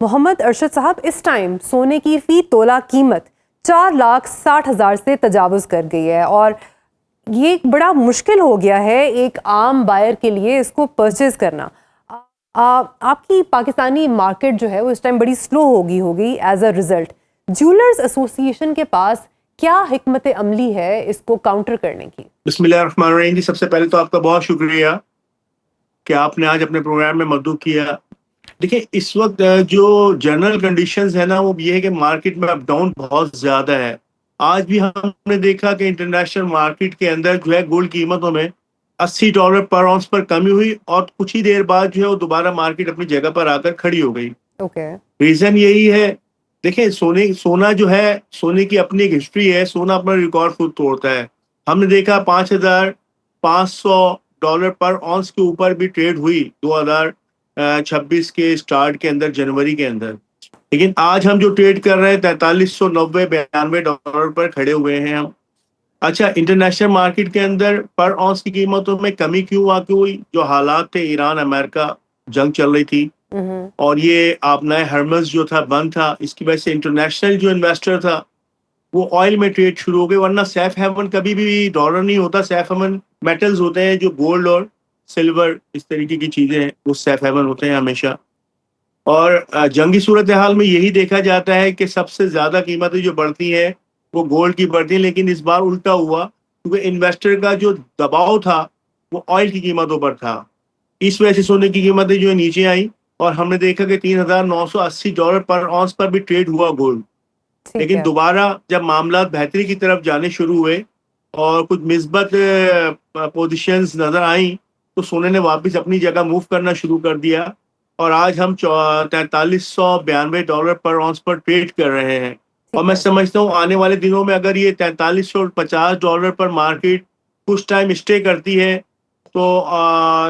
मोहम्मद अरशद साहब, इस टाइम सोने की फी तोला कीमत 4,60,000 से तजावुज़ कर गई है और ये एक बड़ा मुश्किल हो गया है एक आम बायर के लिए इसको परचेज करना। आपकी पाकिस्तानी मार्केट जो है वो इस टाइम बड़ी स्लो होगी as a result. Jewellers association के पास क्या हिकमत अमली है इसको काउंटर करने की? बिस्मिल्लाहिर्रहमानिर्रहीम जी, सबसे पहले तो आपका बहुत शुक्रिया कि आपने आज अपने प्रोग्राम में मदद किया। देखिए, इस वक्त जो जनरल कंडीशंस है ना, वो ये है कि मार्केट में अप डाउन बहुत ज़्यादा है। आज भी हमने देखा कि इंटरनेशनल मार्केट के अंदर जो है गोल्ड कीमतों में $80 पर आउंस पर कमी हुई और कुछ ही देर बाद जो है वो दोबारा मार्केट अपनी जगह पर आकर खड़ी हो गई। ओके। रीज़न यही है, देखिए सोना जो है, सोने की अपनी एक हिस्ट्री है। सोना अपना रिकॉर्ड खुद तोड़ता है। हमने देखा $5,500 पर ऑन्स के ऊपर भी ट्रेड हुई 2026 के स्टार्ट के अंदर, जनवरी के अंदर। लेकिन आज हम जो ट्रेड कर रहे हैं 4390-92 पर खड़े हुए हैं हम। अच्छा, इंटरनेशनल मार्केट के अंदर पर ऑन्स की कीमतों में कमी क्यों वाक़ई हुई? जो हालात थे, ईरान अमेरिका जंग चल रही थी और ये आपने हर्मस जो था बंद था, इसकी वजह से इंटरनेशनल जो इन्वेस्टर था वो ऑयल में ट्रेड शुरू हो गए। वरना सेफ हेवन कभी भी डॉलर नहीं होता, सेफ हेवन मेटल्स होते हैं, जो गोल्ड और सिल्वर इस तरीके की चीजें हैं, वो सेफ हेवन होते हैं हमेशा। और जंगी सूरत हाल में यही देखा जाता है कि सबसे ज्यादा कीमतें जो बढ़ती हैं वो गोल्ड की बढ़ती हैं। लेकिन इस बार उल्टा हुआ, क्योंकि इन्वेस्टर का जो दबाव था वो ऑयल की कीमतों पर था। इस वजह से सोने की कीमतें जो है नीचे आई और हमने देखा कि $3,980 पर ऑन्स पर भी ट्रेड हुआ गोल्ड। ठीक लेकिन है। दोबारा जब मामला बेहतरी की तरफ जाने शुरू हुए और कुछ मिसबत पोजीशंस नजर आई, तो सोने ने वापस अपनी जगह मूव करना शुरू कर दिया और आज हम $4392 पर ऑन्स पर ट्रेड कर रहे हैं। और ठीक मैं है। समझता हूँ आने वाले दिनों में अगर ये $4350 पर मार्केट कुछ टाइम स्टे करती है तो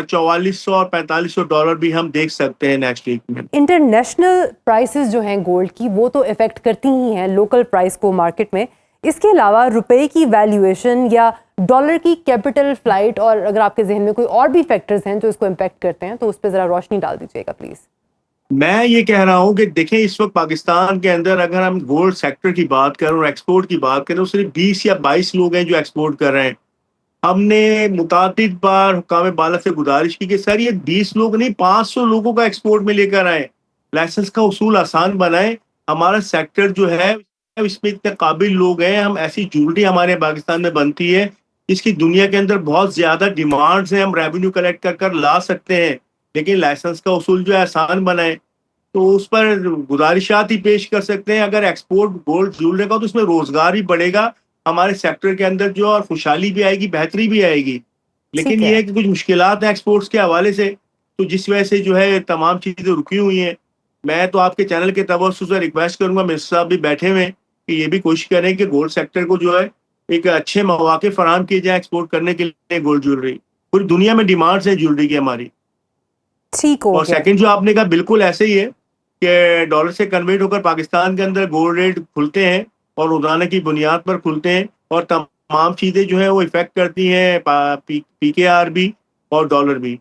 $4400 और $4500 भी हम देख सकते हैं नेक्स्ट वीक में। इंटरनेशनल प्राइसेस जो हैं गोल्ड की वो तो इफेक्ट करती ही हैं लोकल प्राइस को मार्केट में। इसके अलावा रुपए की वैल्यूएशन या डॉलर की कैपिटल फ्लाइट, और अगर आपके जहन में कोई और भी फैक्टर्स हैं जो इसको इम्पैक्ट करते हैं तो उस पर ज़रा रोशनी डाल दीजिएगा प्लीज़। मैं ये कह रहा हूँ कि देखें, इस वक्त पाकिस्तान के अंदर अगर हम गोल्ड सेक्टर की बात करें और एक्सपोर्ट की बात करें तो सिर्फ 20 या 22 लोग हैं जो एक्सपोर्ट कर रहे हैं। हमने मुतादिद बार हुक्काम बाला से गुजारिश की कि सर ये 20 लोग नहीं, 500 लोगों का एक्सपोर्ट में लेकर आए, लाइसेंस का उसूल आसान बनाए। हमारा सेक्टर जो है इसमें इतने काबिल लोग हैं, हम ऐसी ज्वेलरी हमारे पाकिस्तान में बनती है इसकी दुनिया के अंदर बहुत ज्यादा डिमांड्स हैं, हम रेवेन्यू कलेक्ट कर कर ला सकते हैं। लेकिन लाइसेंस का उसूल जो है आसान बनाए, तो उस पर गुजारिशात ही पेश कर सकते हैं। अगर एक्सपोर्ट गोल्ड ज्वेलरी का तो उसमें रोजगार भी बढ़ेगा हमारे सेक्टर के अंदर जो, और खुशहाली भी आएगी, बेहतरी भी आएगी। लेकिन ठीक ये है। है कि कुछ मुश्किलात हैं एक्सपोर्ट्स के हवाले से, तो जिस वजह से जो है तमाम चीज़ें रुकी हुई हैं। मैं तो आपके चैनल के तवज्जुह से रिक्वेस्ट करूंगा, मिस्टर साहब भी बैठे हुए हैं, कि ये भी कोशिश करें कि गोल्ड सेक्टर को जो है एक अच्छे मौके फराहम किए जाए एक्सपोर्ट करने के लिए। गोल्ड ज्वेलरी पूरी दुनिया में डिमांड्स है ज्वेलरी की हमारी। ठीक हो और गया। सेकंड जो आपने कहा बिल्कुल ऐसे ही है कि डॉलर से कन्वर्ट होकर पाकिस्तान के अंदर गोल्ड रेट खुलते हैं और रोजाना की बुनियाद पर खुलते हैं और तमाम चीज़ें जो है वो इफेक्ट करती हैं, पीकेआर भी और डॉलर भी।